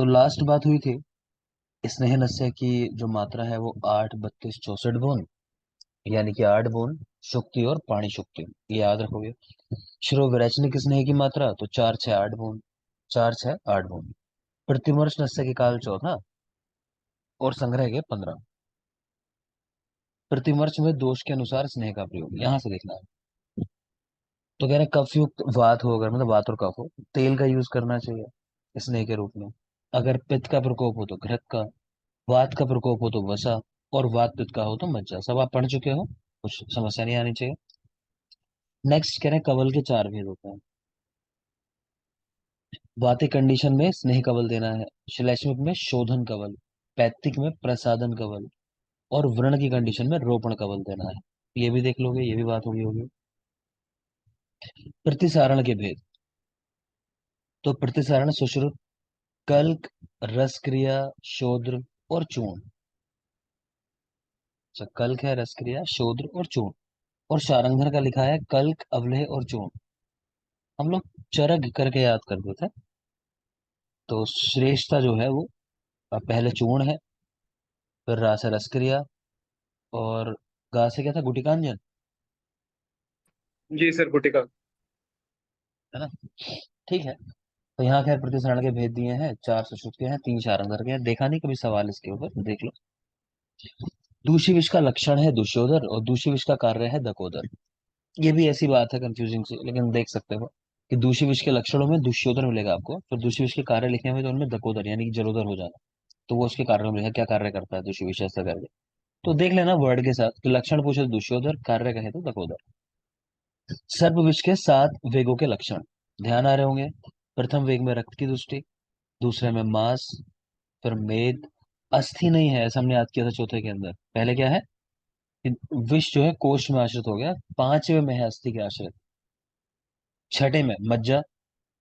तो लास्ट बात हुई थी स्नेह नस्य की जो मात्रा है वो 8 32 64 बूंद, यानी कि 8 बूंद शुक्ति और पानी शुक्ति, ये याद रखोगे। श्रो विरेचनिक स्नेह की मात्रा तो 4 6 8 बूंद, 4 6 8 बूंद। प्रतिमर्श नस्य के काल 14 और संग्रह के 15। प्रतिमर्श में दोष के अनुसार स्नेह का प्रयोग यहां से देखना है। तो कह रहे हैं कफ युक्त वात हो, अगर मतलब वात और कफ हो, तेल का यूज करना चाहिए स्नेह के रूप में। अगर पित्त का प्रकोप हो तो घृत का, वात का प्रकोप हो तो वसा, और वात पित्त का हो तो मज्जा। सब आप पढ़ चुके हो, कुछ समस्या नहीं आनी चाहिए। नेक्स्ट कह रहे हैं कवल के 4 भेद होते हैं। वातिक कंडीशन में स्नेह कवल देना है, श्लेष्मिक में शोधन कवल, पैत्तिक में प्रसादन कवल, और व्रण की कंडीशन में रोपण कवल देना है। ये भी देख लोगे, ये भी बात होगी। प्रतिसारण के भेद। तो प्रतिसारण सुश्रुत, कल्क, रसक्रिया, शोद्र और चूर्ण। अच्छा, कल्क है, रसक्रिया, शोद्र और चूर्ण। और शारंगधर का लिखा है कल्क, अवलेह और चूर्ण। हम लोग चरग करके याद करते थे। तो श्रेष्ठता जो है वो पहले चूर्ण है, फिर रा से रसक्रिया, और गा से क्या था, गुटिकांजन, जी सर, गुटिका। है ना। ठीक है। तो यहाँ खैर प्रतिसरण के भेद दिए हैं, 4 सुश्रुत के हैं, 3 शारंगधर के हैं। देखा नहीं कभी सवाल इसके ऊपर, देख लो। दूषी विष का लक्षण है दुष्योदर, और दूषी विष का कार्य है दकोदर। ये भी ऐसी बात है कंफ्यूजिंग सी, लेकिन देख सकते हो कि दूषी विष के लक्षणों में दुष्योधन मिलेगा आपको, फिर दूषी विष के कार्य लिखने में तो उनमें दकोदर यानी कि जलोदर हो जाना। तो वो उसके कार्य में लिखा, क्या कार्य करता है दूषी विष ऐसा करके। तो देख लेना वर्ड के साथ कि लक्षण पूछे तो दुष्योधर, कार्य कहे तो दकोदर। सर्प विष के 7 वेगों के लक्षण ध्यान आ रहे होंगे। प्रथम वेग में रक्त की दृष्टि, दूसरे में मांस, फिर मेद। अस्थि नहीं है ऐसा हमने याद किया था चौथे के अंदर। पहले क्या है कि विष जो है कोष में आश्रित हो गया, 5वें में है अस्थि के आश्रित, छठे में मज्जा,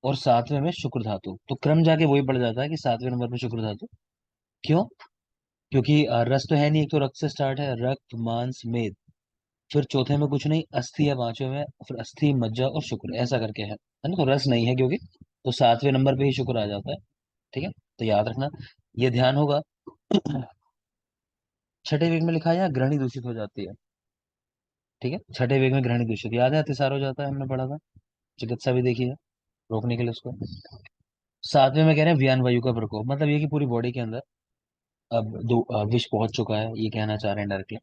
और 7वें में शुक्र धातु। तो क्रम जाके वही पड़ जाता है कि 7वें नंबर पे शुक्र धातु। क्यों? क्योंकि रस तो है नहीं, एक तो रक्त से स्टार्ट है, रक्त मांस मेद, फिर चौथे में कुछ नहीं, अस्थि है 5वें में, फिर अस्थि मज्जा और शुक्र ऐसा करके है ना। तो रस नहीं है क्योंकि, तो 7वें नंबर पे ही शुक्र आ जाता है। ठीक है, तो याद रखना, ये ध्यान होगा। छठे वेग में लिखा है यहाँ ग्रहणी दूषित हो जाती है। ठीक है, छठे वेग में ग्रहणी दूषित, याद है अतिसार हो जाता है, हमने पढ़ा था, चिकित्सा भी देखी है रोकने के लिए उसको। 7वें में कह रहे हैं व्यान वायु का प्रकोप, मतलब ये कि पूरी बॉडी के अंदर अब विष पहुंच चुका है, ये कहना चाह रहे हैं डायरेक्टली।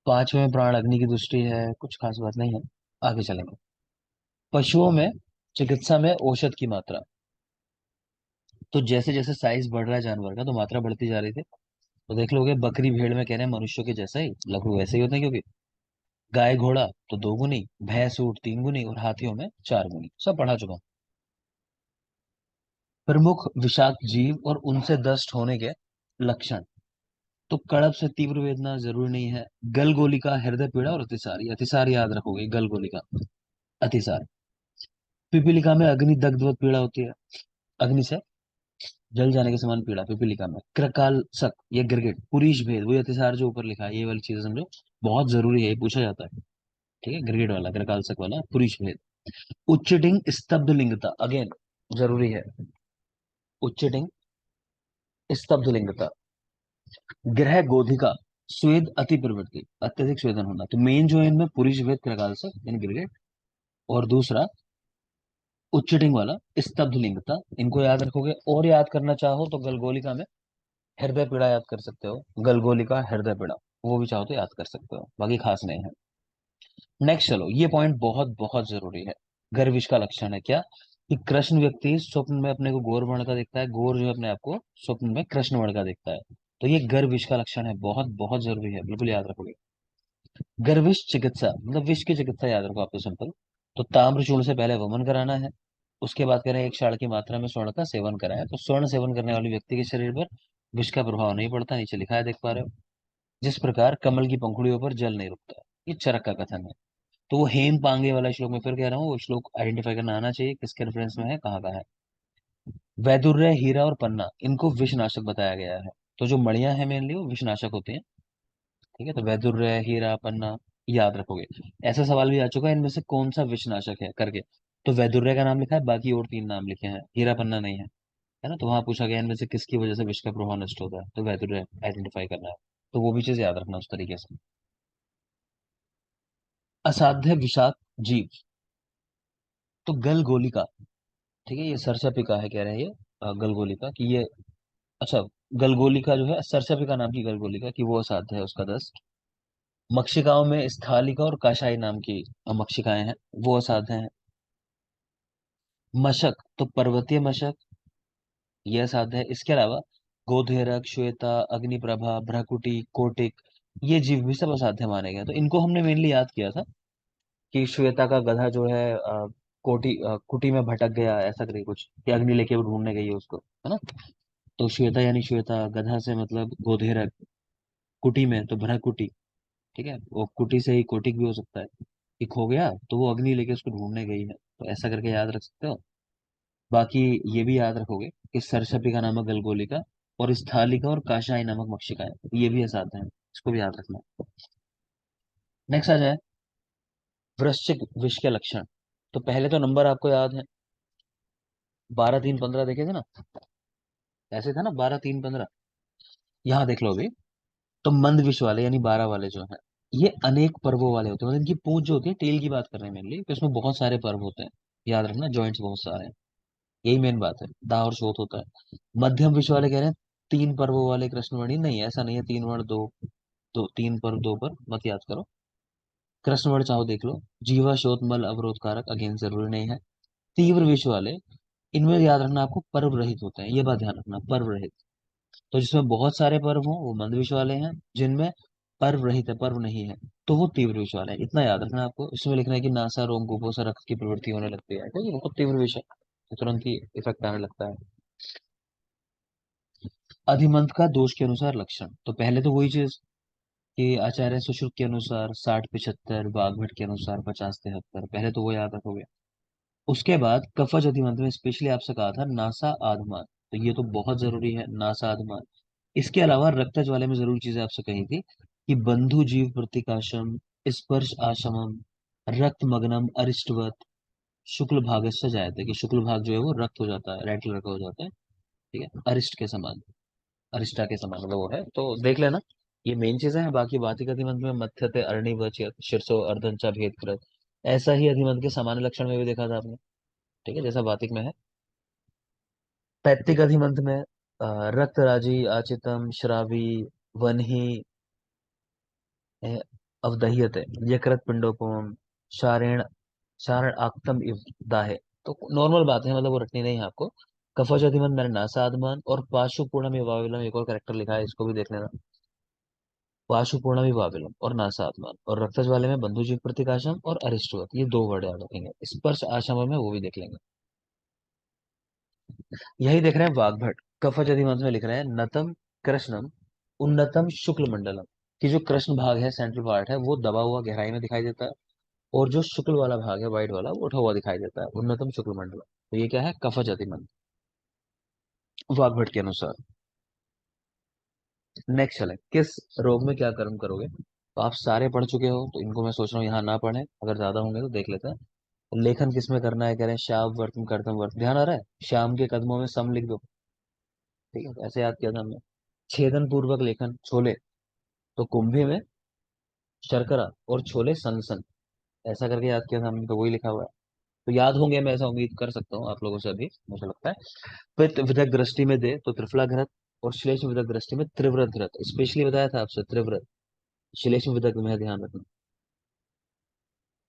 5वें में प्राण अग्नि की दृष्टि है, कुछ खास बात नहीं है, आगे चलेंगे। पशुओं में चिकित्सा में औषध की मात्रा। तो जैसे जैसे साइज बढ़ रहा है जानवर का, तो मात्रा बढ़ती जा रही थी। तो देख लोगे बकरी भेड़ में कह रहे हैं मनुष्यों के जैसा ही लगभग वैसे ही होते हैं, क्योंकि गाय घोड़ा तो 2 गुनी, भैंस ऊंट 3 गुनी, और हाथियों में 4 गुनी। सब पढ़ा चुका हूं। प्रमुख विषाक्त जीव और उनसे दष्ट होने के लक्षण। तो कड़प से तीव्र वेदना जरूरी नहीं है, गलगोलिका, हृदय पीड़ा और अतिसार, ये अतिसार याद रखोगे, गलगोलिका, अतिसार। पिपीलिका में अग्नि दग्धवत पीड़ा होती है, अग्नि से जल जाने के समान पीड़ा पिपीलिका में। कृकाल सक, ये गिरगिट, पुरीश भेद, वही अतिसार जो ऊपर लिखा है, ये वाली चीज समझो, बहुत जरूरी है, ये पूछा जाता है। ठीक है, गिरगिट वाला, कृकाल सक वाला, पुरीश भेद। उच्चटिंग स्तब्ध लिंगता, अगेन जरूरी है, उच्चटिंग स्तब्ध लिंगता। ग्रह गोधिका, स्वेद अति प्रवृत्ति, अत्यधिक स्वेदन होना। तो मेन जो है इनमें पुरुष भेद कृकाल से यानी गिरगिट, और दूसरा उच्चटिंग वाला स्तब्ध लिंगता, इनको याद रखोगे। और याद करना चाहो तो गलगोलिका में हृदय पीड़ा याद कर सकते हो, गलगोलिका हृदय पीड़ा, वो भी चाहो तो याद कर सकते हो, बाकी खास नहीं है। नेक्स्ट चलो, ये पॉइंट बहुत बहुत जरूरी है। गर्विश का लक्षण है क्या, कि कृष्ण व्यक्ति स्वप्न में अपने को गौर वर्ण का देखता है, गौर जो है अपने आप को स्वप्न में कृष्ण वर्ण का देखता है। तो ये गर्विश का लक्षण है, बहुत बहुत जरूरी है, बिल्कुल याद रखोगे। गर्विश चिकित्सा मतलब विष की चिकित्सा याद रखो आपको, सिंपल। तो ताम्र चूर्ण से पहले वमन कराना है, उसके बाद करें 1 क्षार की मात्रा में स्वर्ण का सेवन कराया। तो स्वर्ण सेवन करने वाले व्यक्ति के शरीर पर विष का प्रभाव नहीं पड़ता, नीचे लिखा है, देख पा रहे हो। जिस प्रकार कमल की पंखुड़ियों पर जल नहीं रुकता, ये चरक का कथन है। तो वो हेम पांगे वाला श्लोक में फिर कह रहा हूँ, वो श्लोक आइडेंटिफाई करना आना चाहिए, किसके रेफरेंस में है, कहाँ का है। वैदुर्य, हीरा और पन्ना, इनको विषनाशक बताया गया है। तो जो मणियां हैं मेनली वो विषनाशक होती हैं। ठीक है, तो वैदुर्य, हीरा, पन्ना याद रखोगे। ऐसा सवाल भी आ चुका है, इनमें से कौन सा विषनाशक है करके। तो वैदुर्य का नाम लिखा है, बाकी और 3 नाम लिखे हैं, हीरा पन्ना नहीं है। है ना, तो वहां पूछा गया इनमें से किसकी वजह से विश्व का प्रवाह नष्ट होता है, तो वह तुझे आइडेंटिफाई करना है। तो वो भी चीज याद रखना उस तरीके से। असाध्य विषाक्त जीव, तो गलगोलिका, ठीक है, ये सरसपिका है, कह रहे हैं ये गलगोलिका कि ये, अच्छा, गलगोलिका जो है, सरसपिका नाम की गलगोलिका कि वो असाध्य है, उसका दस्त। मक्षिकाओं में स्थालिका और काशाई नाम की मक्षिकाएं हैं, वो असाध्य हैं। मशक, तो पर्वतीय मशक, ये असाध्य है। इसके अलावा गोधेरक, श्वेता, अग्निप्रभा, भ्रकुटी, कोटिक, ये जीव भी सब असाध्य माने गए। तो इनको हमने मेनली याद किया था कि श्वेता का गधा जो है कुटी में भटक गया, ऐसा करके कुछ, कि अग्नि लेके वो ढूंढने गई है उसको, है ना। तो श्वेता यानी श्वेता, गधा से मतलब गोधेरक, कुटी में तो भ्रकुटी, ठीक है, वो कुटी से ही कोटिक भी हो सकता है कि खो गया तो वो अग्नि लेके उसको ढूंढने गई है, तो ऐसा करके याद रख सकते हो। बाकी ये भी याद रखोगे कि सरसपिका नामक गलगोलिका और स्थालिका और काशाई नामक मक्षिका है, ये भी असाध्य है, इसको भी याद रखना। नेक्स्ट आ जाए, वृश्चिक विष के लक्षण। तो पहले तो नंबर आपको याद है, 12 3 15 देखे थे ना, ऐसे था ना, 12 3 15। यहाँ देख लो अभी, तो मंद विष वाले यानी 12 वाले जो हैं, ये अनेक पर्वों वाले होते हैं, मतलब इनकी पूंछ जो होती है, टेल की बात कर रहे हैं मेनली, तो इसमें बहुत सारे पर्व होते हैं, याद रखना, जॉइंट्स बहुत सारे हैं, यही मेन बात है, दाह और शोथ होता है। मध्यम विष वाले कह रहे हैं 3 पर्वों वाले कृष्णवर्णी, नहीं ऐसा नहीं है, 3 वर्ण दो, दो 3 पर्व 2 पर मत याद करो, कृष्णवर्ण चाहो देख लो। जीवा शोथ मल अवरोध कारक, अगेन जरूरी नहीं है। तीव्र विष वाले, इनमें याद रखना आपको पर्व रहित होते हैं, ये बात ध्यान रखना, पर्व रहित। तो जिसमें बहुत सारे पर्व हो वो मंद विष वाले हैं, जिनमें पर्व रहित है, पर्व नहीं है, तो वो तीव्र विष वाले हैं, इतना याद रखना आपको। इसमें लिखना है कि नासा रोम कूपों से रक्त की प्रवृत्ति होने लगती है, तो ये बहुत तीव्र विष है, तो तुरंत ही इफेक्ट आने लगता है। अधिमंत का दोष के अनुसार लक्षण, तो पहले तो वही चीज कि आचार्य सुश्रुत के अनुसार 60 75, बागभट के अनुसार 50 73, पहले तो वो याद रखोगे। उसके बाद कफज अधिमंत में स्पेशली आपसे कहा था नासा आधमान, तो ये तो बहुत जरूरी है, नासा आधमान। इसके अलावा रक्त ज्वाले में जरूरी चीजें आपसे कही थी कि बंधु जीव प्रतिकाशम, स्पर्श आशमम, रक्त मग्नम अरिष्टवत, शुक्ल भागस्य जायते, कि शुक्ल भाग जो है वो रक्त हो जाता है, रेड कलर का हो जाता है, ठीक है, अरिष्ट के समान, अरिष्टा के समान मतलब वो है, तो देख लेना। ये मेन चीजें हैं, बाकी वातिक अधिमंत में मत्थते अरणिवच शीर्षो अर्धंचा भेद, ऐसा ही अधिमंत के सामान्य लक्षण में भी देखा था आपने, ठीक है, जैसा वातिक में है। पैतृक अधिमंत में रक्त राजी, आचितम, श्रावी, वन्ही, अवदह्यते, यकृत पिंडोपम, शारेण, शारण आक्तम इव दाहे। तो नॉर्मल बात है, मतलब वो रटनी नहीं है आपको। कफज अधिमन मैंने नासादमान और पाशुपूर्णम वाविलम, एक और करेक्टर लिखा है, इसको भी देख लेना। पाशुपूर्णम वाविलम और नासादमान, और रक्तज वाले में बंधुजीव प्रतिकाशम और अरिष्टवत, ये 2 वर्ड याद रखेंगे। स्पर्श आशम में वो भी देख लेंगे। यही देख रहे हैं वाग्भट, कफज अधिमंत में लिख रहे हैं नतम कृष्णम उन्नतम शुक्ल मंडलम, कि जो कृष्ण भाग है, सेंट्रल पार्ट है, वो दबा हुआ गहराई में दिखाई देता है, और जो शुक्ल वाला भाग है, व्हाइट वाला, वो उठा हुआ दिखाई देता है, उन्नतम शुक्ल मंडलम। तो ये क्या है, कफज अधिमंत, वाग्भट के अनुसार। नेक्स्ट चले, किस रोग में क्या कर्म करोगे, तो आप सारे पढ़ चुके हो, तो इनको मैं सोच रहा हूँ यहाँ ना पढ़े, अगर ज्यादा होंगे तो देख लेते हैं। लेखन किस में करना है, कह रहे हैं श्याम वर्तम कर्तम वर्त, ध्यान आ रहा है, श्याम के कदमों में सम लिख दो, ठीक है, ऐसे याद किया था हमने। छेदन पूर्वक लेखन, छोले, तो कुंभे में शर्करा और छोले सन सन, ऐसा करके याद किया था हमने, तो वही लिखा हुआ है, तो याद होंगे, मैं ऐसा उम्मीद कर सकता हूँ आप लोगों से अभी, मुझे लगता है। पित्त विदग दृष्टि में दे, तो त्रिफला घृत, और श्लेष विदग दृष्टि में त्रिव्रत घृत, स्पेशली बताया था आपसे त्रिव्रत, श्लेष विदग में है, ध्यान रखना।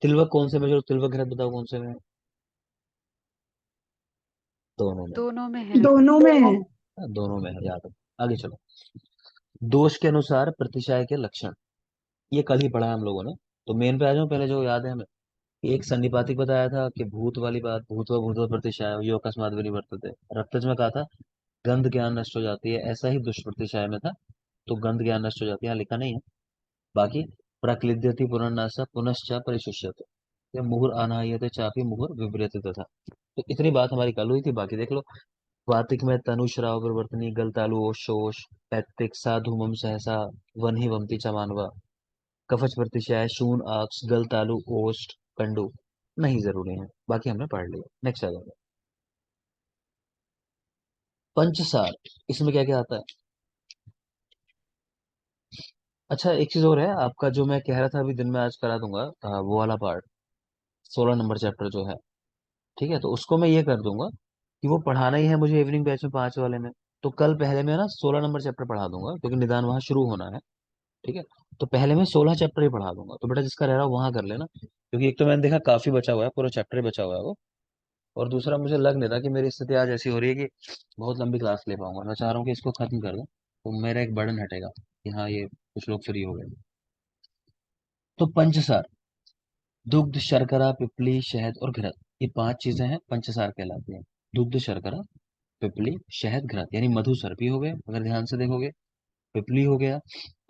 तिलवक कौन से में, जो तिलवक घृत बताओ कौन से में है? दोनों में। दोनों में है। दोनों में है। हाँ, दोनों में है, याद है। आगे चलो, दोष के अनुसार प्रतिशय के लक्षण, ये कल ही पढ़ा है हम लोगों ने, तो मेन पे आ जाओ, पहले जो याद है हमें, एक संनिपातिक बताया था कि भूत वाली बात, भूतवा भूतवा प्रतिशय यो अकस्मात विनिवर्तते, रक्तज में कहा था गंध ज्ञान नष्ट हो जाती है, ऐसा ही दुष्प्रतिशय में था, तो गंध ज्ञान नष्ट हो जाती है, यहाँ लिखा नहीं है। बाकी प्रक्लिद्यति पुनर्नाशा पुनश्च परिशुष्यते, ये मुहुर अनाहयते चापी मुहुर विपरीत तथा। तो इतनी बात हमारी कल हुई थी, बाकी देख लो। वातिक में तनुश्राव प्रवर्तनी गलतालु ओशोष, पैत्तिक साधुमम सहसा वन ही वमती चमानवा, कफच प्रतिशय शून आक्स गलतालु ओष्ठ कंडु, नहीं जरूरी है, बाकी हमने पढ़ लिया। नेक्स्ट आ जाएगा, पंचसार, इसमें क्या क्या आता है? अच्छा एक चीज और है आपका, जो मैं कह रहा था अभी दिन में आज करा दूंगा, वो वाला पार्ट, 16 नंबर चैप्टर जो है, ठीक है, तो उसको मैं ये कर दूंगा कि वो पढ़ाना ही है मुझे इवनिंग बैच में 5 वाले में। तो कल पहले मैं ना 16 नंबर चैप्टर पढ़ा दूंगा, क्योंकि निदान वहां शुरू होना है। ठीक है, तो पहले मैं 16 चैप्टर ही पढ़ा दूंगा, तो बेटा जिसका रह रहा है वहां कर लेना, क्योंकि एक तो मैंने देखा काफी बचा हुआ है, पूरा चैप्टर ही बचा हुआ है वो। और दूसरा मुझे लग नहीं रहा कि मेरी स्थिति आज ऐसी हो रही है कि बहुत लंबी क्लास ले पाऊंगा। मैं चाह रहा हूँ कि इसको खत्म कर दूं, तो मेरा एक बर्डन हटेगा कि हाँ ये कुछ लोग फ्री हो गए। तो पंचसार, दुग्ध शर्करा पिपली शहद और घृत, ये 5 चीजें हैं, पंचसार कहलाती हैं। दुग्ध शर्करा पिपली शहद घृत, यानी मधु सर्पी हो गए अगर ध्यान से देखोगे, पिपली हो गया,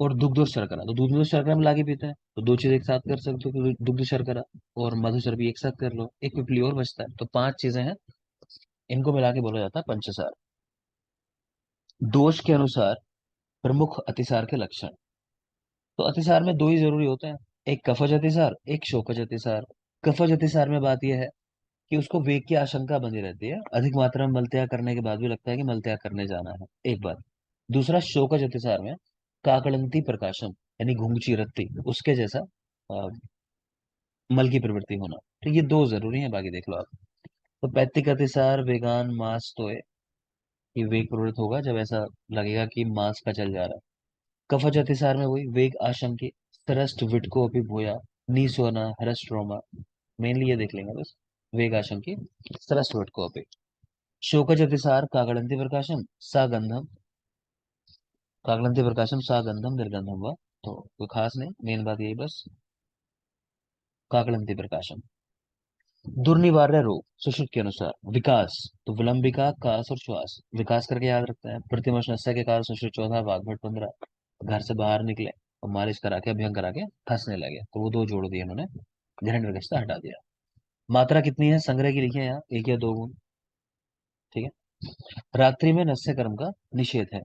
और दुग्ध और शर्करा। तो दूध में तो शर्करा मिला के पीते हैं, तो दो चीज एक साथ कर सकते हो कि दुग्ध शर्करा और मधु सर्पी एक साथ कर लो, एक पिपली और बचता है। तो 5 चीजें हैं, इनको मिला के बोला जाता है पंचसार। दोष के अनुसार प्रमुख अतिसार के लक्षण। तो अतिसार में दो ही जरूरी होते हैं, एक कफज अतिसार, एक शोकज अतिसार। कफज अतिसार में बात यह है कि उसको वेग की आशंका बनी रहती है, अधिक मात्रा में मलत्याग करने के बाद भी लगता है कि मलत्याग करने जाना है, एक बात। दूसरा शोकज अतिसार में काकड़ंती प्रकाशम, यानी घुंघची रत्ती उसके जैसा अ, मल की प्रवृत्ति होना। तो ये दो जरूरी है, बाकी देख लो आप। तो पैत्तिक अतिसार वेगान मास तो ये वेग प्रवृत्त होगा जब ऐसा लगेगा कि मास का चल जा रहा है। कफज अतिसार में वही वेग आशंकी, सरस्ट विटको अपि भूया, नीसोना हरस्ट्रोमा, मेनली ये देख लेंगे बस, वेग आशंकी सरस्ट विटको अपि। शोकज अतिसार काकड़ंती प्रकाशम सा गंधम, काकड़ंती प्रकाशम सा गंधम निर्गंधम व। तो कोई खास नहीं, मेन बात यही बस, काकड़ंती प्रकाशम। दुर्निवार्य रोग सुश्रुत के अनुसार विकास, तो विलंबिका कास और श्वास, विकास करके याद रखते हैं। प्रतिमोश नस्य के कारण सुश्रुत 14, वाग्भट 15, घर से बाहर निकले और मालिश करा के अभ्यंग करा के हंसने लगे, तो वो दो जोड़ दिए उन्होंने, हिरण्यगर्भिता हटा दिया। मात्रा कितनी है संग्रह की लिखी है यहाँ, एक या दो गुण। ठीक है, रात्रि में नस्य कर्म का निषेध है।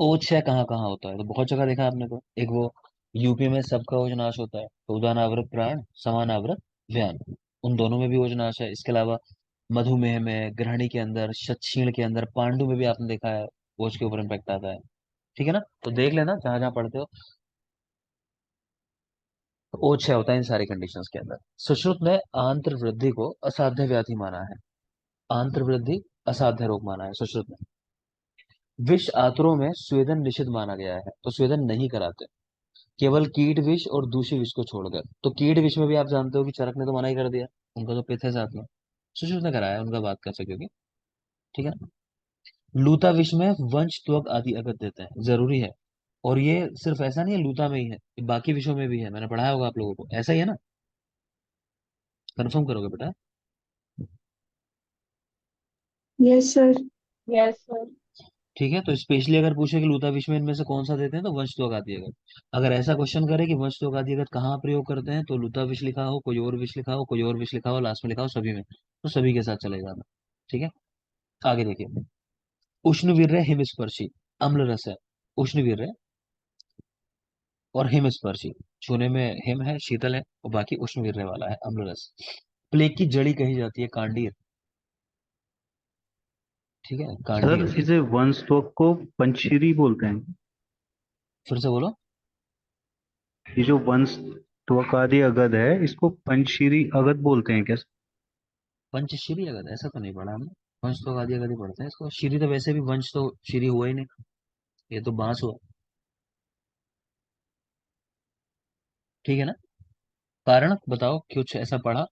ओछय कहाँ कहाँ होता है, तो बहुत जगह देखा आपने, तो एक वो यूपी में सबका ओजनाश होता है, तो उदानावृत प्राण समानावृत व्यान, उन दोनों में भी ओजनाश है। इसके अलावा मधुमेह में, ग्रहणी के अंदर, शतक्षीण के अंदर, पांडु में भी आपने देखा है ओज के ऊपर इम्पैक्ट आता है। ठीक है ना, तो देख लेना जहां जहां पढ़ते हो, तो ओज है होता है इन सारी कंडीशंस के अंदर। सुश्रुत ने आंत्र वृद्धि को असाध्य व्याधि माना है, आंत्र वृद्धि असाध्य रोग माना है सुश्रुत ने। विष आतुरों में स्वेदन निषिद्ध माना गया है, तो स्वेदन नहीं कराते, केवल कीट विष और दूषी विष को छोड़कर। तो कीट विष में भी आप जानते हो कि चरक ने तो मना ही कर दिया, उनका तो पिथ है साथ में, सुश्रुत ने कराया, उनका बात कर सके, ठीक है ना। लूता विष में वंश त्वक आदि अगत देते हैं, जरूरी है। और ये सिर्फ ऐसा नहीं है लूता में ही है, ये बाकी विषयों में भी है, मैंने पढ़ाया होगा आप लोगों को, ऐसा ही है ना, कंफर्म करोगे बेटा? Yes sir. Yes sir. ठीक है, तो स्पेशली अगर पूछे कि लूता विष में इनमें से कौन सा देते हैं, तो वंश त्वक आदि अगत। अगर ऐसा क्वेश्चन करे कि वंश त्वक आदि अगत कहाँ प्रयोग करते हैं, तो लूता विष लिखा हो, कोई और विष लिखा हो, कोई और विष लिखा हो, लास्ट में लिखा हो सभी में, तो सभी के साथ चले जाना। ठीक है, आगे देखिए। उष्णवीर्य हिमस्पर्शी, अम्ल रस है, उष्णवीर्य और हिमस्पर्शी, छूने में हिम है, शीतल है, और बाकी उष्ण गिरने वाला है, अम्ल रस। प्लेग की जड़ी कही जाती है कांडीर, ठीक है, सर कांडीर। इसे वंशत्वक को पंचशीरी बोलते हैं। फिर से बोलो। ये जो वंशत्वकादि अगध है इसको पंचशीरी अगध बोलते हैं क्या? पंचशीरी अगद, ऐसा तो नहीं पढ़ा हमने, वंश तो आदि अगद ही पढ़ते हैं इसको, शीरी तो वैसे भी वंश तो शीरी हुआ ही नहीं, ये तो बांस हुआ। ठीक है ना, कारण बताओ कुछ ऐसा पढ़ा?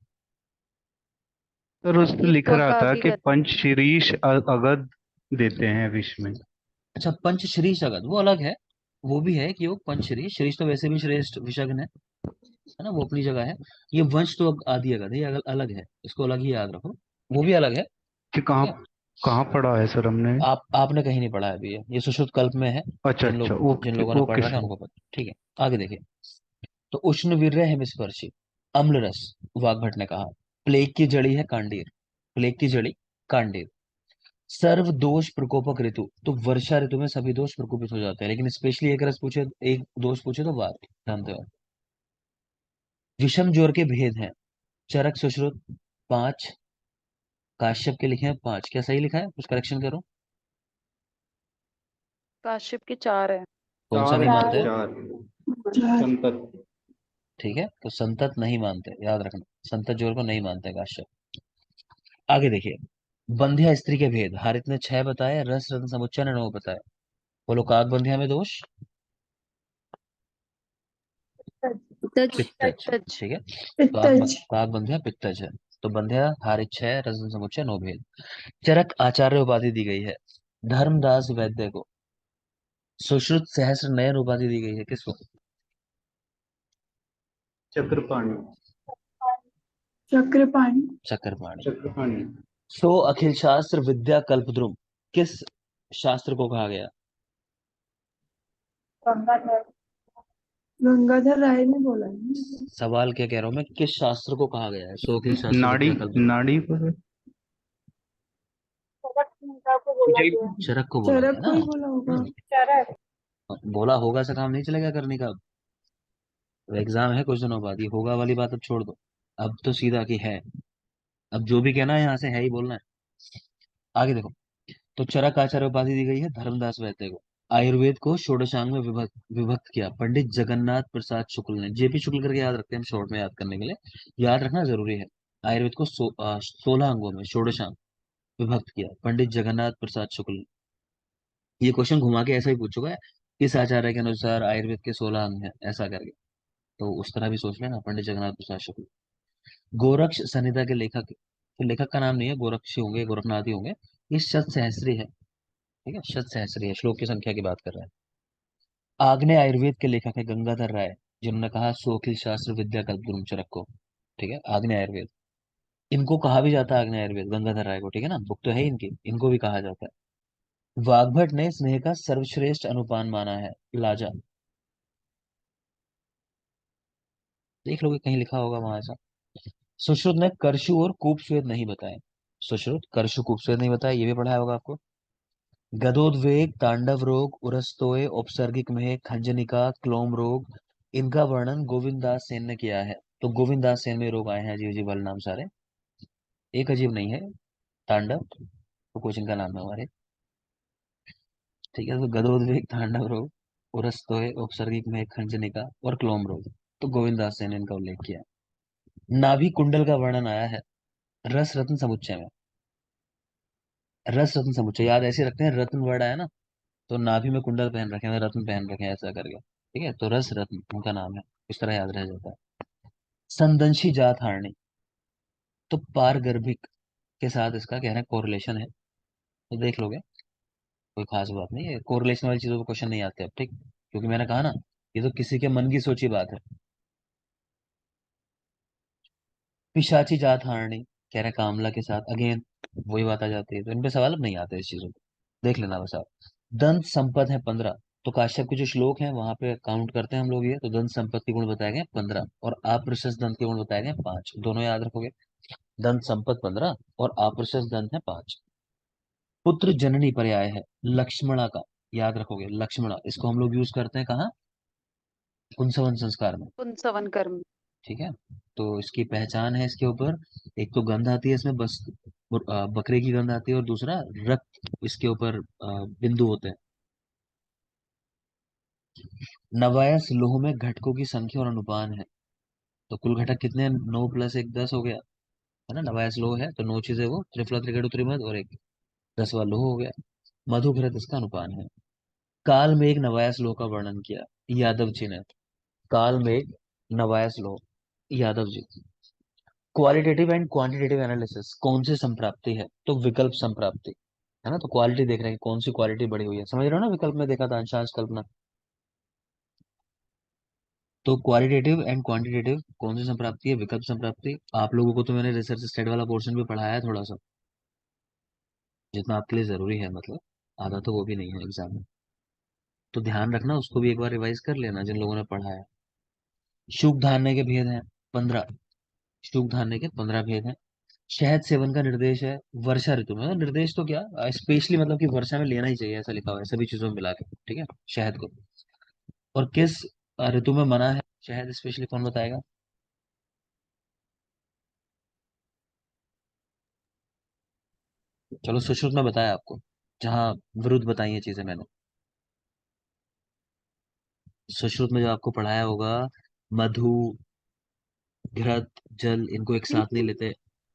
सर उस पे ये लिख रहा था त्वकादि कि गति। पंचशीरीष अगध देते हैं विष में। अच्छा पंचशीरीष अगद वो अलग है, वो भी है कि वो पंचशीरीष, शीरीष तो वैसे भी श्रेष्ठ विशग्न है ना, वो अपनी जगह है। ये वंश तो आदि अगद है, ये अलग है, इसको अलग ही याद रखो, वो भी अलग है। कि ठीक कहाँ है, कहाँ पढ़ा है सर हमने? आपने कहीं नहीं पढ़ा है अभी, ये सुश्रुत कल्प में है, अच्छा अच्छा, जिन ओके लोगों ने पढ़ ओके रखा है सर। उनको पता। ठीक है, आगे देखिए। तो उष्ण वीर्य हिमस्पर्शी, अम्ल रस, वाग्भट ने कहा। प्लेग की जड़ी है कांडीर, प्लेग की जड़ी कांडीर। सर्व दोष प्रकोपक ऋतु, तो वर्षा ऋतु में सभी दोष प्रकोपित हो जाते हैं, लेकिन स्पेशली एक रस पूछे, एक दोष पूछे तो वात, जानते हो। विषम ज्वर के भेद हैं, चरक सुश्रुत 5, काश्यप के लिखे हैं 5, क्या सही लिखा है? कुछ करेक्शन करो। काश्यप के 4 है। कौन सा चार नहीं है मानते सर, हैं? चार। चार। संतत। ठीक है, तो संतत नहीं मानते, याद रखना, संतत जोड़ को नहीं मानते काश्यप। आगे देखिए, बंध्या स्त्री के भेद हारित ने 6 बताए, रस रत्न समुच्चय ने 9 बताए। बोलो, काक बंध्या में दोष? पित्तज। पित्तज। पित्तज। ठीक है, पित्तज। काक बंध्या पित्तज है। तो बंध्या हारित 6, रस रत्न समुच्चय 9 भेद। चरक आचार्य उपाधि दी गई है धर्मदास वैद्य को। सुश्रुत सहस्र नयन उपाधि दी गई है किसको? चक्रपाणी। चक्रपाणी। चक्रपाणी। चक्रपाणी। सो अखिल शास्त्र विद्या कल्पद्रुम किस शास्त्र को कहा गया? गंगाधर। गंगाधर राय ने बोला है ना? सवाल क्या कह रहा हूं मैं, किस शास्त्र को कहा गया है सो अखिल शास्त्र नाड़ी, विद्या कल्पद्रुम? नाड़ी पर। चरक संहिता को बोला गया। चरक को बोला गया चरक को ना। ही बोला होगा। हम्म, चरक। बोला होगा से काम नहीं चलेगा करने का। अब एग्जाम है कुछ दिनों बाद, ये होगा वाली बात अब छोड़ दो। अब तो सीधा कि है। अब जो भी कहना है यहाँ से है ही बोलना है। आगे देखो, तो चरक आचार्य उपाधि दी गई है धर्मदास वैद्य को। आयुर्वेद को षोडशांग में विभक्त विभक्त किया पंडित जगन्नाथ प्रसाद शुक्ल ने। जेपी शुक्ल करके याद रखते हैं हम शॉर्ट में याद करने के लिए, याद रखना जरूरी है। आयुर्वेद को 16 अंगों में षोडशांग विभक्त किया पंडित जगन्नाथ प्रसाद शुक्ल ने। ये क्वेश्चन घुमा के ऐसा ही पूछूंगा, किस आचार्य के अनुसार आयुर्वेद के 16 अंग हैं, ऐसा करके। तो उस तरह भी सोच लेना, पंडित जगन्नाथ प्रसाद शुक्ल। गोरक्ष संहिता के लेखक, तो लेखक का नाम नहीं है, गोरक्ष ही होंगे, गोरखनाथ ही होंगे। ये शत सहस्त्री है। ठीक है, शत सहस्त्री है, श्लोक की संख्या की बात कर रहा है। आग्नेय आयुर्वेद के लेखक है गंगाधर राय, जिन्होंने कहा सोखिल शास्त्र विद्या कल्पद्रुम चरक को। ठीक है, आग्नेय आयुर्वेद। इनको कहा भी जाता है आग्नेय आयुर्वेद, गंगाधर राय को। ठीक है ना, बुक तो है इनकी, इनको भी कहा जाता है। वाग्भट ने स्नेह का सर्वश्रेष्ठ अनुपान माना है लाजा। देख लोगे कहीं लिखा होगा वहां ऐसा। सुश्रुत ने करशु और कूपस्वेद नहीं बताए। सुश्रुत करशु कूपस्वेद नहीं बताया, ये भी पढ़ाया होगा आपको। गदोद्वेग, तांडव रोग, उरस्तोय, औपसर्गिक में खंजनिका, क्लोम रोग, इनका वर्णन गोविंद दास सेन ने किया है। तो गोविंद दास सेन में रोग आए हैं अजीब अजीब वाले नाम सारे, एक अजीब नहीं है। तांडव तो कोचिंग का नाम है हमारे। ठीक है, तो गदोद्वेग, तांडव रोग, उरस्तोय, औपसर्गिक में खंजनिका और क्लोम रोग, तो गोविंद दास सेन ने इनका उल्लेख किया। नाभि कुंडल का वर्णन आया है रस रत्न समुच्चय में। रस रत्न समुच्चय याद ऐसे रखते हैं, रत्न वर्ड आया ना, तो नाभि में कुंडल पहन रखे हैं, रत्न पहन रखे हैं, ऐसा करके। ठीक है, तो रस रत्न उनका नाम है, इस तरह याद रह जाता है। संदंशी जात हारणी, तो पारगर्भिक के साथ इसका कह रहे हैं कोरिलेशन है, तो देख लोगे, कोई खास बात नहीं है। कोरिलेशन वाली चीजों पर क्वेश्चन नहीं आते अब, ठीक, क्योंकि मैंने कहा ना, ये तो किसी के मन की सोची बात है। पिशाची जात हारणी कह रहे हैं कामला के साथ, अगेन वही बात आ जाती है, तो इन पे सवाल अब नहीं आते इस चीजों को, देख लेना बस आप। दंत संपद है 15, तो काश्यप के जो श्लोक हैं वहां पे काउंट करते हैं हम लोग ये, तो दंत संपत्ति के गुण बताए गए 15 और अप्रशस्त दंत के गुण बताए गए 5, दोनों याद रखोगे। दंत संपद 15 और अप्रशस्त दंत है 5। पुत्र जननी पर्याय है लक्ष्मणा का, याद रखोगे, लक्ष्मणा इसको हम लोग यूज करते हैं कहाँ? पुंसवन संस्कार में। पुंसवन कर्म। ठीक है, तो इसकी पहचान है इसके ऊपर, एक तो गंध आती है इसमें बस, बकरे की गंध आती है, और दूसरा रक्त इसके ऊपर बिंदु होते हैं। नवायस लोह में घटकों की संख्या और अनुपान है, तो कुल घटक कितने हैं? 9 + 1 10 हो गया, है ना, नवायस लोह है तो 9 चीजें, वो त्रिफला त्रिकटु त्रिमद और एक 10वां लोह हो गया। मधु घृत इसका अनुपान है। काल में एक नवायस लोह का वर्णन किया यादव जी ने। काल में एक नवायस लोह, Yadav ji. Qualitative and quantitative analysis कौन सी संप्राप्ति है? तो विकल्प संप्राप्ति, है ना, तो क्वालिटी देख रहे हैं कौन सी क्वालिटी बढ़ी हुई है, समझ रहे हो ना, विकल्प में देखा था अंशांश कल्पना। तो क्वालिटेटिव एंड क्वांटिटेटिव कौन सी संप्राप्ति है? विकल्प संप्राप्ति। आप लोगों को तो मैंने रिसर्च स्टेट वाला पोर्शन भी पढ़ाया है थोड़ा सा, जितना आपके लिए जरूरी है, मतलब आधा तो वो भी नहीं है एग्जाम में, तो ध्यान रखना, उसको भी एक बार रिवाइज कर लेना जिन लोगों ने पढ़ा है। शुभ धारने के भेद हैं 15, शुभ धारने के 15 भेद हैं। शहद सेवन का निर्देश है वर्षा ऋतु में, मतलब निर्देश तो क्या, स्पेशली मतलब कि वर्षा में लेना ही चाहिए ऐसा लिखा हुआ है सभी चीजों में मिला के। ठीक है, शहद को। और किस ऋतु में मना है शहद स्पेशली, कौन बताएगा? चलो सुश्रुत में बताया आपको, जहाँ विरुद्ध बताई ये चीजें मैंने। सुश्रुत में जो आपको पढ़ाया होगा, मधु, घृत, जल, इनको एक साथ नहीं लेते।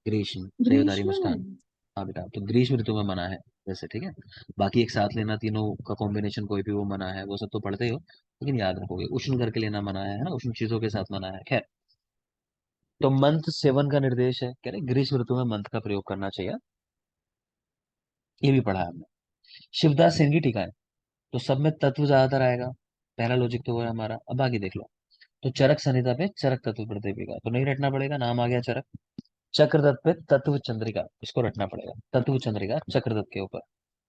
ग्रीष्म, सही बता रही ग्रीष्म में। मुस्कान। हाँ बेटा, तो ग्रीष्म ऋतु में मना है वैसे, ठीक है। बाकी एक साथ लेना, तीनों का कॉम्बिनेशन कोई भी वो मना है, वो सब तो पढ़ते ही हो, लेकिन याद रखोगे उष्ण करके लेना मना है ना, उष्ण चीजों के साथ मना है। खैर, तो मंत्र सेवन का निर्देश है, कह रहे ग्रीष्म ऋतु में मंत्र का प्रयोग करना चाहिए, ये भी पढ़ा है हमने। शिवदास सेन की टीका है, तो सब में तत्व ज्यादातर आएगा, पहला लॉजिक तो वो है हमारा। अब आगे देख लो, तो चरक संहिता पे चरक तत्व प्रतिपिका तो नहीं रटना पड़ेगा, नाम आ गया चरक। चक्रदत्त पे तत्व चंद्रिका, इसको रटना पड़ेगा, तत्व चंद्रिका चक्रदत्त के ऊपर।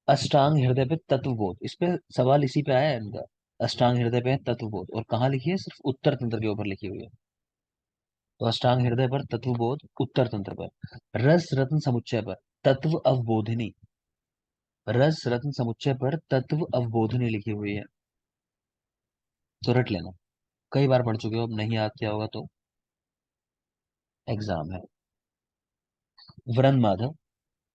अष्टांग हृदय पे तत्वबोध, इस पे सवाल इसी पे आया है इनका। अष्टांग हृदय पे तत्वबोध, और कहाँ लिखी है, सिर्फ उत्तर तंत्र के ऊपर लिखी हुई है। तो अष्टांग हृदय पर तत्वबोध, उत्तर तंत्र पर। रस रत्न समुच्चय पर तत्व अवबोधिनी, रस रत्न समुच्चय पर तत्व अवबोधिनी लिखी हुई है, तो रट लेना। कई बार पढ़ चुके हो, अब नहीं याद किया होगा तो एग्जाम है। वरन माधव,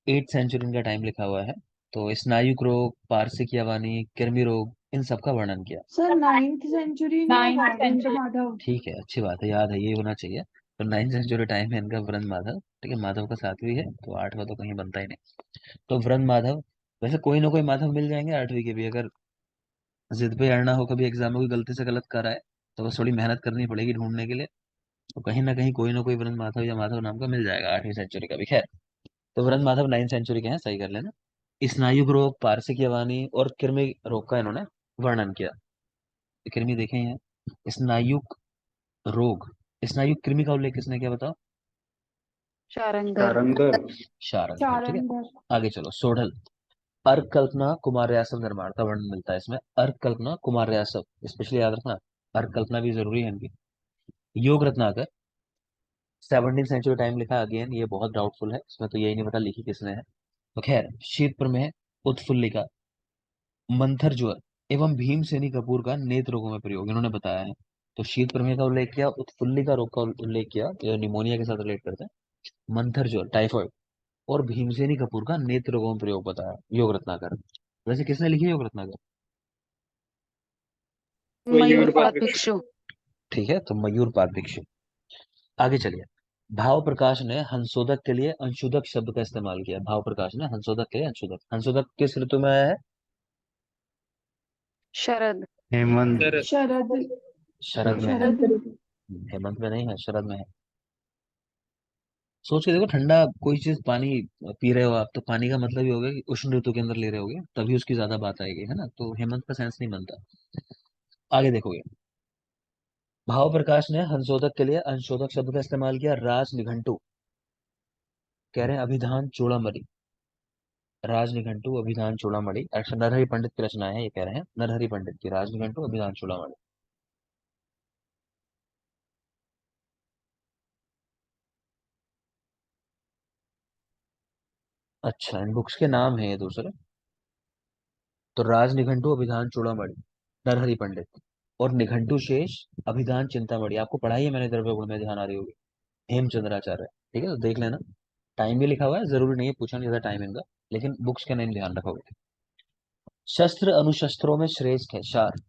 8th सेंचुरी का टाइम लिखा हुआ है, तो स्नायु रोग, पारसिक यावानी, कृमि रोग, इन सब का वर्णन किया। सर 9th सेंचुरी में है नाइन्थ वृंद सेंचुरी। माधव। ठीक है, अच्छी बात है, याद है, ये होना चाहिए। तो 9th सेंचुरी टाइम है इनका, वृंद माधव, ठीक है। माधव का 7वीं है, तो 8वां तो कहीं बनता ही नहीं। तो वृंद माधव, वैसे कोई ना कोई माधव मिल जाएंगे 8वीं के भी, अगर जिद पे अड़ना हो, कभी एग्जाम में कोई गलती से गलत कर आए, तो बस थोड़ी मेहनत करनी पड़ेगी ढूंढने के लिए। तो कहीं ना कोई वृंद माधव या माधव नाम का मिल जाएगा 8वीं सेंचुरी का भी। खैर, तो वृंद माधव 9th सेंचुरी के हैं, सही कर लेना। स्नायु रोग, पारसिक यवानी और कृमि रोग का इन्होंने वर्णन किया। कृमि देखे हैं, स्नायु रोग, स्नायु कृमि का उल्लेख किसने किया बताओ? शारंगधर। सारंगधर। शारंग, ठीक है। चारंगधर। आगे चलो, सोढ़ल। अर्क कल्पना कुमारयासव निर्माण का वर्णन मिलता है इसमें। अर्क कल्पना कुमारयासव, स्पेशली याद रखना, अर्क कल्पना भी जरूरी है इनकी। योग रत्नाकर, 17th सेंचुरी टाइम लिखा है, अगेन ये बहुत डाउटफुल है, इसमें तो यही नहीं पता लिखी किसने है। तो खैर, शीत प्रमेह, उत्फुल्लिका, मंथर ज्वर एवं भीमसेनी कपूर का नेत्र रोगों में प्रयोग इन्होंने बताया है। तो शीत प्रमेह का उल्लेख किया, उत्फुल्लिका रोग का उल्लेख किया, जो निमोनिया के साथ रिलेट करते हैं, मंथर ज्वर, टाइफाइड, और भीमसेनी कपूर का नेत्र रोगों में प्रयोग बताया योग रत्नाकर। वैसे किसने लिखी है योग रत्नाकर? मयूरपाद भिक्षु। ठीक है, तो मयूर भिक्षु। आगे चलिए, भाव प्रकाश ने हंसोदक के लिए अंशुदक शब्द का इस्तेमाल किया। भाव प्रकाश ने हंसोदक के लिए अंशुदक, हंसोदक किस ऋतु में आया है? शरद। हेमंत। शरद। शरद में है। शरद ऋतु। हेमंत में नहीं है, शरद में है। सोच के देखो, ठंडा कोई चीज पानी पी रहे हो आप, तो पानी का मतलब ही होगा कि उष्ण ऋतु के अंदर ले रहे होगे, तभी उसकी ज्यादा बात आएगी, है ना। तो हेमंत का सेंस नहीं बनता। आगे देखोगे, भाव प्रकाश ने हंसोदक के लिए अंशोदक शब्द का इस्तेमाल किया, राज निघंटु, कह रहे हैं अभिधान चूड़ामणि, राज निघंटु अभिधान चूड़ामणि, एक्चुअली नरहरि पंडित की रचना है, ये कह रहे हैं नरहरि पंडित की, राज निघंटु अभिधान चूड़ामणि। अच्छा, इन बुक्स के नाम है ये दूसरे। तो राज निघंटु अभिधान चूड़ामणि, नरहरि पंडित, और निघंटु शेष अभिधान चिंतामणि, आपको पढ़ाई है मैंने द्रव्य गुण में, ध्यान आ रही होगी, हेमचंद्राचार्य, ठीक है, तो देख लेना। टाइम भी लिखा हुआ है, जरूरी नहीं है पूछना नहीं था टाइमिंग का, लेकिन बुक्स का नेम ध्यान रखोगे। शस्त्र अनुशस्त्रों में श्रेष्ठ है शार,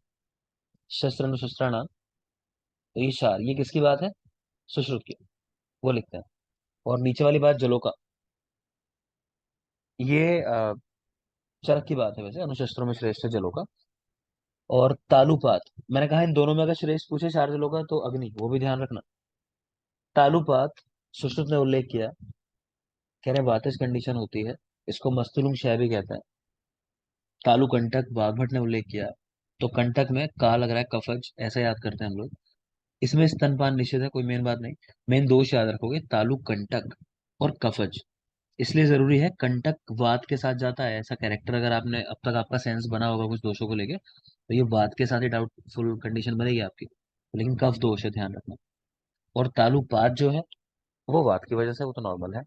शस्त्र अनुशस्त्राणाम, तो ये शार, ये किसकी बात है? सुश्रुत की, वो लिखते हैं। और नीचे वाली बात जलों का, ये चरक की बात है, वैसे अनुशस्त्रों में श्रेष्ठ है जलों का। और तालुपात, मैंने कहा इन दोनों में अगर श्रेष्ठ पूछे चार जलों का, तो अग्नि, वो भी ध्यान रखना। तालुपात, सुश्रुत ने उल्लेख किया, कह रहे वातिस कंडीशन होती है, इसको मस्तुलुम क्षय भी कहते हैं। तालु कंटक, वाग्भट ने उल्लेख किया, तो कंटक में का लग रहा है, कफज, ऐसा याद करते हैं हम लोग। इसमें स्तनपान निषेध है, कोई मेन बात नहीं। मेन दोष याद रखोगे, तालु कंटक और कफज, इसलिए जरूरी है, कंटक वात के साथ जाता है, ऐसा कैरेक्टर अगर आपने अब तक आपका सेंस बना होगा कुछ दोषों को लेके, तो ये वात के साथ ही डाउटफुल कंडीशन बनेगी आपकी, लेकिन कफ दोष है, ध्यान रखना। और तालु पात जो है, वो वात की वजह से, वो तो नॉर्मल है।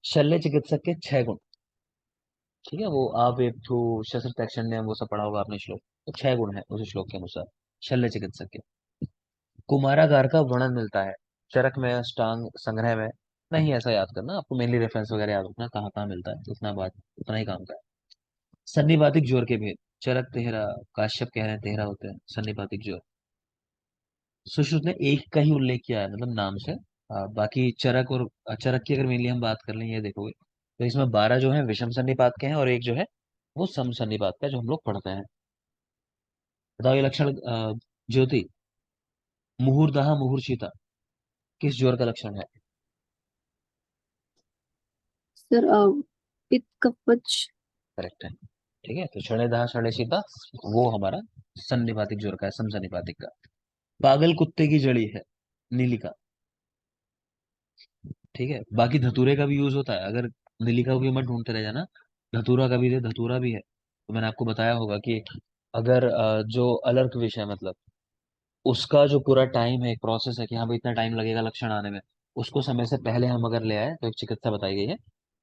शल्य चिकित्सक के 6 गुण, ठीक है, वो आप एक तो शस्त्र तैक्षण्यम वो सब पढ़ा होगा आपने श्लोक, तो 6 गुण है उस श्लोक के अनुसार शल्य चिकित्सक के। कुमारागार का वर्णन मिलता है चरक में, अष्टांग संग्रह में, नहीं, ऐसा याद करना आपको, मेनली रेफरेंस वगैरह याद रखना कहाँ कहाँ मिलता है, उतना बात उतना ही काम का है। सन्निपातिक जोर के भेद, चरक तेहरा, काश्यप कह रहे हैं तेहरा होते हैं सन्निपातिक जोर। सुश्रुत ने एक का ही उल्लेख किया है मतलब नाम से। बाकी चरक और चरक की अगर मेनली हम बात कर लें, ये देखोगे तो इसमें 12 जो है विषम सन्निपात के हैं और एक जो है वो सम सन्निपात का है, जो हम लोग पढ़ते हैं। बताओ ये लक्षण ज्योति, मुहूर्दाह मुहूर्षिता किस जोर का लक्षण है? सर पित्त कफज। करेक्ट है। ठीक है, तो क्षणेदाह क्षणेशिता वो हमारा सन्निपातिक जोर का है, सम सन्निपातिक का। पागल कुत्ते की जड़ी है नीलिका। ठीक है, बाकी धतूरे का भी यूज होता है, अगर नीलिका को भी मत ढूंढते रह जाना, धतूरा का भी दे, धतूरा भी है। तो मैंने आपको बताया होगा कि अगर जो अलर्क विष है मतलब उसका जो पूरा टाइम है, एक प्रोसेस है कि हाँ भाई इतना टाइम लगेगा लक्षण आने में, उसको समय से पहले हम अगर ले आए तो एक चिकित्सा बताई गई है,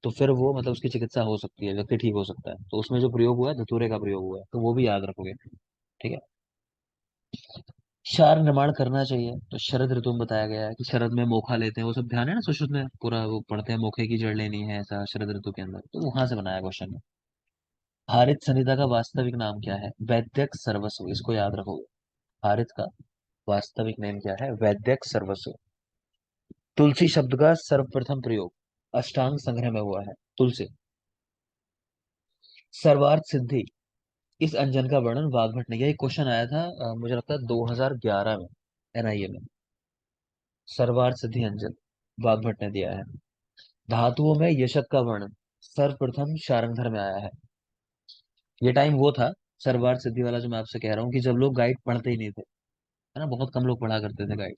तो फिर वो मतलब उसकी चिकित्सा हो सकती है, व्यक्ति ठीक हो सकता है। तो उसमें जो प्रयोग हुआ है धतूरे का प्रयोग हुआ है, तो वो भी याद रखोगे। ठीक है। क्षार निर्माण करना चाहिए, तो शरद ऋतु में बताया गया है कि शरद में मोखा लेते हैं, वो सब ध्यान है ना सुश्रुत में, पूरा वो पढ़ते हैं मोखे की जड़ लेनी है ऐसा शरद ऋतु के अंदर, तो वहां से बनाया क्वेश्चन है। हारित संहिता का वास्तविक नाम क्या है? वैद्यक सर्वस्व, इसको याद रखोगे। हारित का वास्तविक नेम क्या है? वैद्यक सर्वस्व। तुलसी शब्द का सर्वप्रथम प्रयोग अष्टांग संग्रह में हुआ है, तुलसी। सर्वार्थ सिद्धि, इस अंजन का वर्णन वाग्भट ने किया। एक क्वेश्चन आया था मुझे लगता है 2011 में, एनआईए में। सर्वार्थ सिद्धि अंजन वाग्भट ने दिया है। धातुओं में यशक का वर्णन सर्वप्रथम शारंगधर में आया है। ये टाइम वो था सर्वार्थ सिद्धि वाला जो मैं आपसे कह रहा हूँ कि जब लोग गाइड पढ़ते ही नहीं थे, है ना, बहुत कम लोग पढ़ा करते थे गाइड।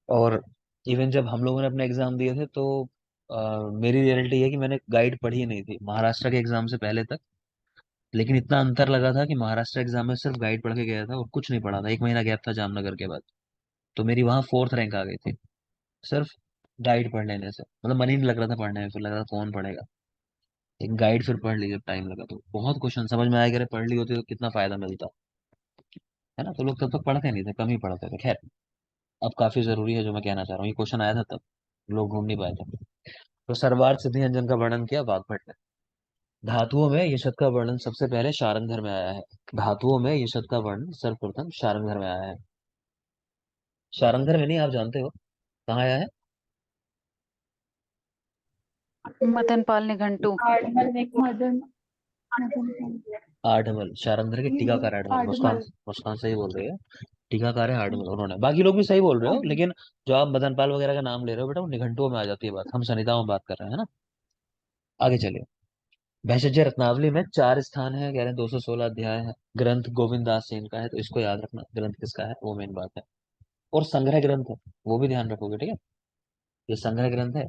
और इवन जब हम लोगों ने अपने एग्जाम दिए थे तो मेरी रियलिटी है कि मैंने गाइड पढ़ी ही नहीं थी महाराष्ट्र के एग्जाम से पहले तक। लेकिन इतना अंतर लगा था कि महाराष्ट्र एग्जाम में सिर्फ गाइड पढ़ के गया था और कुछ नहीं पढ़ा था, 1 महीना गैप था जामनगर के बाद। तो मेरी वहाँ 4th रैंक आ गई थी, सिर्फ गाइड पढ़ लेने से। मतलब मन ही नहीं लग रहा था पढ़ने में, फिर लग रहा था कौन पढ़ेगा, एक गाइड फिर पढ़ ली जब टाइम लगा तो बहुत क्वेश्चन समझ में आया कि अरे पढ़ ली होती तो कितना फायदा मिलता, है ना। तो लोग तब तक पढ़ते नहीं थे, कम ही पढ़ते थे। खैर, अब काफी जरूरी है जो मैं कहना चाह रहा हूँ, ये क्वेश्चन आया था तब लोग ढूंढ नहीं पाए थे। तो सर्वार्थ सिद्धि अंजन का वर्णन किया वाग्भट ने। धातुओं में ये शब्द का वर्णन सबसे पहले शारंगधर में आया है। धातुओं में ये शब्द का वर्णन सर्वप्रथम शारंगधर में आया है। शारंगधर में नहीं, आप जानते हो कहाँ आया है? मदन पाल निघंटू। आठमल में मदन मदन आठमल, शारंगधर के टीकाकार आठमल, मुस्कान, आठमल। मुस्कान सही बोल रही है। टीकाकार है आठमल उन्होंने, बाकी लोग भी सही बोल रहे हो, आठमल। लेकिन जो आप मदनपाल वगैरह का नाम ले रहे हो बेटा वो निघंटुओं में आ जाती है बात, हम संहिताओं में बात कर रहे हैं, है ना। आगे चलिए। भैषज्य रत्नावली में 4 स्थान है, कह रहे हैं 216 अध्याय है। ग्रंथ गोविंद दास सेन का है, तो इसको याद रखना ग्रंथ किसका है, वो मेन बात है। और संग्रह ग्रंथ है, वो भी ध्यान रखोगे। ठीक है, ये संग्रह ग्रंथ है।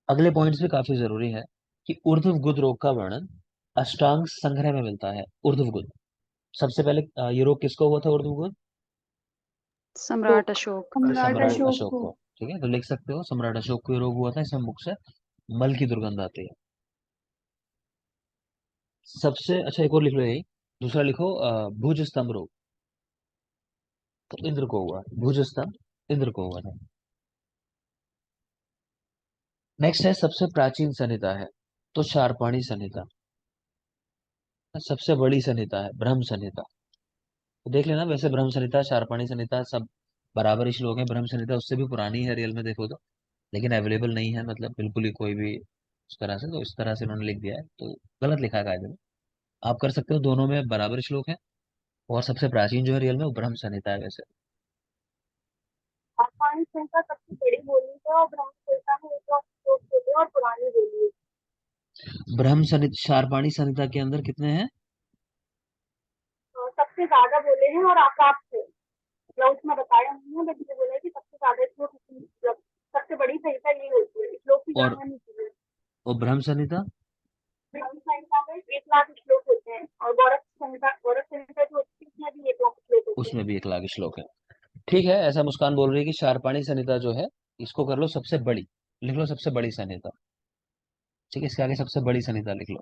अगले पॉइंट्स भी काफी जरूरी है कि ऊर्ध्व गुद रोग का वर्णन अष्टांग संग्रह में मिलता है। ऊर्ध्व गुद, सबसे पहले ये रोग किसको हुआ था ऊर्ध्व गुद? सम्राट अशोक। सम्राट सम्राट अशोक अशोक को। को। ठीक है, तो लिख सकते हो सम्राट अशोक को ये रोग हुआ था, इसमें मुख से मल की दुर्गंध आती है। सबसे अच्छा एक और लिख लो यही, दूसरा लिखो भुज स्तंभ रोग, तो इंद्र को हुआ, भुज स्तंभ इंद्र को हुआ था। नेक्स्ट है सबसे प्राचीन संहिता है, तो शार्पाणी संहिता। सबसे बड़ी संहिता है ब्रह्म संहिता। तो देख लेना, वैसे ब्रह्म संहिता शार्पाणी संहिता सब बराबर ही श्लोक है। ब्रह्म संहिता उससे भी पुरानी है रियल में देखो तो, लेकिन अवेलेबल नहीं है, मतलब बिल्कुल ही कोई भी उस तरह से, तो इस तरह से उन्होंने लिख दिया है, तो गलत लिखा है कायदे में। आप कर सकते हो, दोनों में बराबर श्लोक है। और सबसे प्राचीन जो है रियल में वो ब्रह्म संहिता है वैसे। आसानी संख्या सबसे बड़ी बोली है और ब्रह्म संहिता में एक और श्लोक बोले और पुरानी बोली है। ब्रह्म संहिता शार्पाणी संहिता के अंदर कितने हैं? सबसे ज्यादा बोले हैं और आकाश से या उसमें बताया नहीं है, लेकिन ये बोला है कि सबसे ज्यादा श्लोक मतलब सबसे बड़ी संहिता ये होती है, श्लोक की और जानना नहीं चाहिए। ब्रह्म संहिता ब्रह्म संहिता में 1 लाख श्लोक होते हैं और गौरव संहिता जो होती है उसमें भी 1 लाख श्लोक होते हैं। उसमें भी 1 लाख श्लोक है। ठीक है, ऐसा मुस्कान बोल रही है कि शार्पाणी संहिता जो है इसको कर लो सबसे बड़ी, लिख लो सबसे बड़ी संहिता। ठीक है, इसके आगे सबसे बड़ी संहिता लिख लो।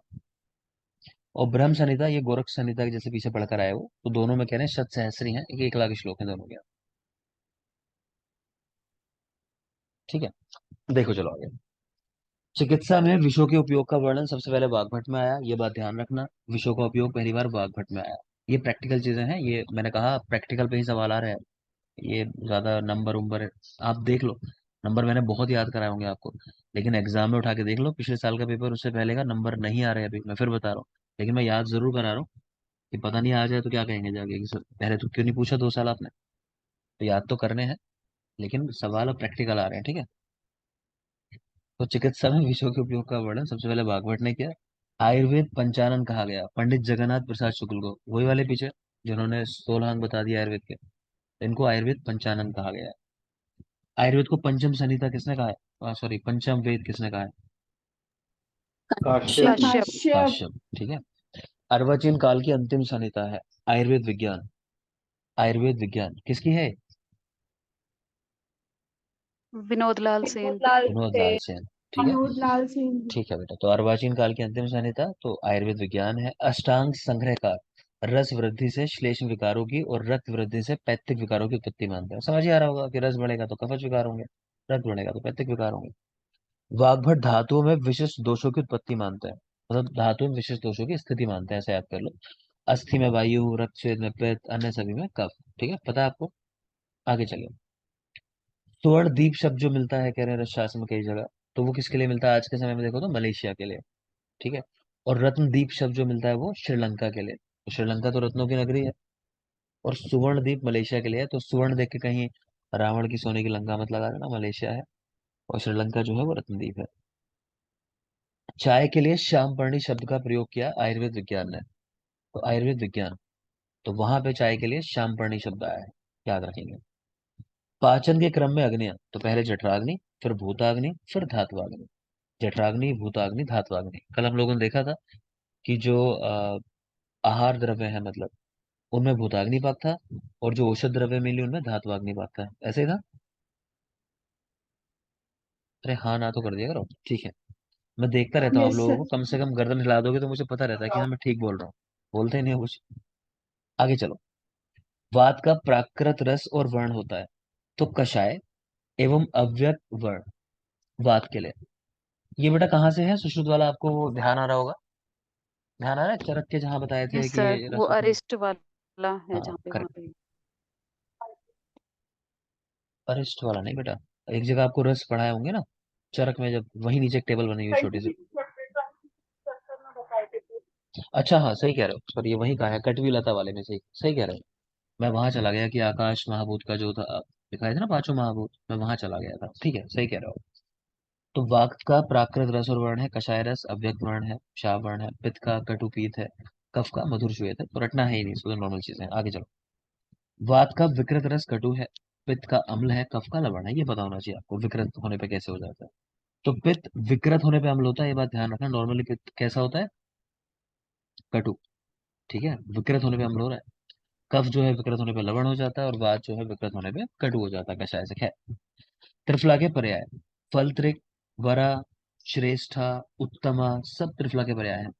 और ब्रह्म संहिता ये गोरख संहिता के जैसे पीछे पढ़कर आए हो, तो दोनों में कह रहे हैं शत सहस्री हैं, 1 लाख श्लोक है दोनों के। ठीक है, देखो चलो आगे। चिकित्सा में विषों के उपयोग का वर्णन सबसे पहले वाग्भट में आया, ये बात ध्यान रखना। विषों का उपयोग पहली बार वाग्भट में आया। ये प्रैक्टिकल चीजें हैं, ये मैंने कहा प्रैक्टिकल पे ही सवाल आ रहे हैं। ये ज्यादा नंबर उम्बर आप देख लो, नंबर मैंने बहुत याद कराए होंगे आपको, लेकिन एग्जाम में उठा के देख लो पिछले साल का पेपर, उससे पहले का नंबर नहीं आ रहे अभी, मैं फिर बता रहा हूँ। लेकिन मैं याद जरूर करा रहा हूँ कि पता नहीं आ जाए तो क्या कहेंगे जाके कि सर पहले तो क्यों नहीं पूछा 2 साल आपने। तो याद तो करने हैं, लेकिन सवाल अब प्रैक्टिकल आ रहे हैं, ठीक है। तो चिकित्सा में विषयों के उपयोग का वर्णन सबसे पहले भागवत ने किया। आयुर्वेद पंचानन कहा गया पंडित जगन्नाथ प्रसाद शुक्ल को, वही वाले पीछे जिन्होंने 16 अंग बता दिया आयुर्वेद के, इनको आयुर्वेद पंचानन कहा गया है। आयुर्वेद को पंचम संहिता किसने कहा है, सॉरी पंचम वेद किसने कहा है? काश्यप। काश्यप। काश्यप। काश्यप, ठीक है। अर्वाचीन काल की अंतिम संहिता है आयुर्वेद विज्ञान। आयुर्वेद विज्ञान किसकी है? विनोद लाल सेन। विनोद लाल विनोद से लाल सेन, ठीक है। मनोज लाल सिंह। ठीक है बेटा, तो अर्वाचीन काल की अंतिम संहिता तो आयुर्वेद विज्ञान है। अष्टांग संग्रहकार रस वृद्धि से श्लेष्म विकारों की और रक्त वृद्धि से पैत्तिक विकारों की उत्पत्ति मानते हैं। समझ ही आ रहा होगा कि रस बढ़ेगा तो कफज विकार होंगे, रक्त बढ़ेगा तो पैत्तिक विकार होंगे। वाग्भट धातुओं में विशिष्ट दोषों की उत्पत्ति मानते हैं, मतलब धातुओं में विशिष्ट दोषों की स्थिति मानते हैं, ऐसे याद कर लो। अस्थि में वायु, रक्तस्वेद में पित्त, अन्य सभी में कफ, ठीक है, पता है आपको। आगे चलिए। स्वर्ण द्वीप शब्द जो मिलता है कह रहे हैं रसशास्त्र में कई जगह, तो वो किसके लिए मिलता है आज के समय में देखो तो मलेशिया के लिए, ठीक है। और रत्नदीप शब्द जो मिलता है वो श्रीलंका के लिए, तो श्रीलंका तो रत्नों की नगरी है। और सुवर्ण द्वीप मलेशिया के लिए है, तो सुवर्ण देख के कहीं रावण की सोने की लंका मत लगा देना, मलेशिया है। और श्रीलंका जो है वो रत्नदीप है। चाय के लिए श्यामपर्णी शब्द का प्रयोग किया आयुर्वेद विज्ञान ने, तो आयुर्वेद विज्ञान, तो वहां पे चाय के लिए श्यामपर्णी शब्द आया है, याद रखेंगे। पाचन के क्रम में अग्नियां, तो पहले जठराग्नि, फिर भूताग्नि, फिर धात्वाग्नि। जठराग्नि, भूताग्नि, धात्वाग्नि। कल हम लोगों ने देखा था कि जो आहार द्रव्य है मतलब उनमें भूताग्नि पाक था, और जो औषध द्रव्य मिली उनमें धात्वाग्नि पाक था, ऐसे ही था। अरे हाँ ना तो कर दिया करो, ठीक है। मैं देखता रहता हूँ आप यस लोगों सर। को, कम से कम गर्दन हिला दोगे तो मुझे पता रहता है कि हाँ मैं ठीक बोल रहा हूँ। बोलते ही नहीं हो कुछ। आगे चलो। वात का प्राकृत रस और वर्ण होता है, तो कषाय एवं अव्यक्त वर्ण वात के लिए। ये बेटा कहाँ से है सुश्रुत वाला, आपको वो ध्यान आ रहा होगा? ध्यान आ रहा है चरक के जहाँ बताए थे यस कि सर, ये वो रस होता है। अरिस्ट वाला है हाँ जहाँ पे, वहाँ करेक्ट। पे। अरिस्ट वाला नहीं बेटा, एक जगह आपको रस पढ़ाए होंगे ना चरक में, जब वही नीचे एक टेबल बनी हुई छोटी सी। में बताए थे कि अच्छा हाँ सही कह रहे हो, सॉरी ये वही कहा है कटवी लता वाले में, सही सही कह रहे हो। मैं वहां चला गया कि आकाश महाभूत का जो था लिखा था ना पांचों महाभूत, मैं वहां चला गया था, ठीक है सही कह रहे हो। तो वाक का प्राकृत रस और वर्ण है कषाय रस, अव्यक्त वर्ण है शाव वर्ण है, पित्त का कटुपीत है, कफ का मधुर श्वेत है, तो रटना है ही नहीं, इसको तो नॉर्मल चीजें हैं। आगे चलो। वात का विकृत रस कटु है, पित्त का अम्ल है, कफ का लवण है, ये पता होना चाहिए आपको विकृत होने पे कैसे हो जाता है। तो पित्त विकृत होने पे अम्ल होता है, ये बात ध्यान रखना। नॉर्मली पित्त कैसा होता है? कटु, ठीक है। विकृत होने पे अम्ल हो रहा है। कफ जो है विकृत होने पे लवण हो जाता है, और वात जो है विकृत होने पे कटु हो जाता है कषाय से। है त्रिफला के पर्याय, फलत्रिक, वरा, श्रेष्ठा, उत्तमा, सब त्रिफला के पर्याय हैं।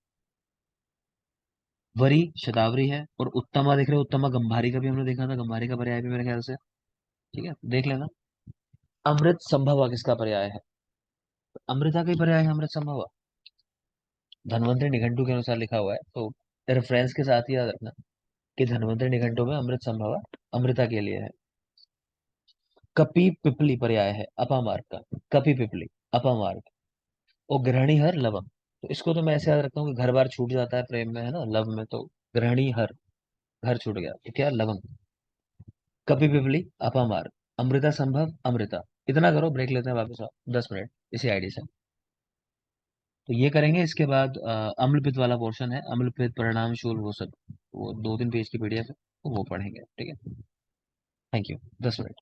वरी शतावरी है, और उत्तमा देख रहे हो, उत्तमा गंभारी का भी हमने देखा था, गंभारी का पर्याय भी मेरे ख्याल से, ठीक है देख लेना। अमृत संभवा किसका पर्याय है? अमृता का ही पर्याय है अमृत संभवा, धन्वंतरि निघंटु के अनुसार लिखा हुआ है, तो रेफरेंस के साथ ही याद रखना कि धन्वंतरि निघंटु में अमृत संभवा अमृता के लिए है। कपि पिपली पर्याय है अपामार्ग का, कपि पिपली अपामार्ग। और ग्रहणी हर लवम, तो इसको तो मैं ऐसे याद रखता हूँ कि घर बार छूट जाता है प्रेम में, है ना, लव में, तो ग्रहणी हर, घर छूट गया तो क्या लवंग। कपि पिपली अपामार्ग, अमृता संभव अमृता। इतना करो, ब्रेक लेते हैं वापस आओ 10 मिनट इसी आईडी से। तो ये करेंगे, इसके बाद अम्लपित वाला पोर्शन है, अम्लपित परिणाम शूल वो सब, वो 2-3 पेज की पीडीएफ है, तो वो पढ़ेंगे, ठीक है। Thank you, 10 minute.